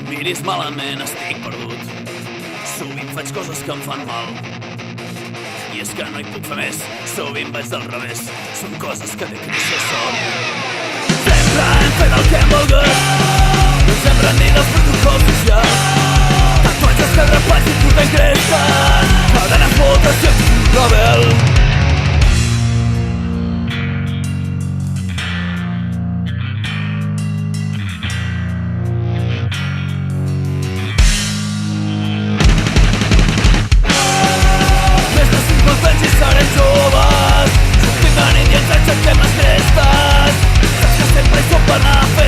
miris malament, estic perdut. Sovint faig coses que em fan mal, i és que no hi puc fer més. Sovint vaig del revés, són coses que de créixer són. Sempre hem fet el que hem volgut, no ens hem rendit als protocols socials. Tatuatges que grapats i portem crestes, cadenes moltes i ets un rebel. Serem joves, sortim de nit i ens aixequem les crestes. Saps que sempre hi som per anar a fer